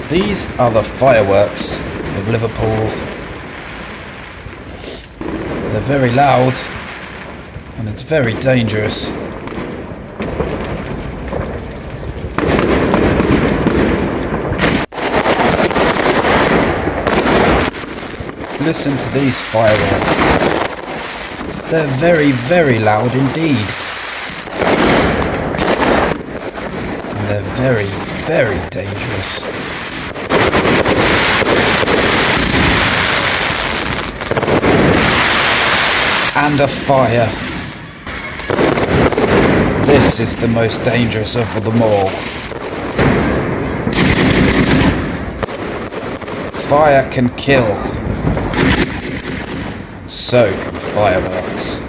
These are the fireworks of Liverpool. They're very loud and it's very dangerous. Listen to these fireworks. They're very, very loud indeed. And they're very, very dangerous. And a fire. This is the most dangerous of them all. Fire can kill. And so can fireworks.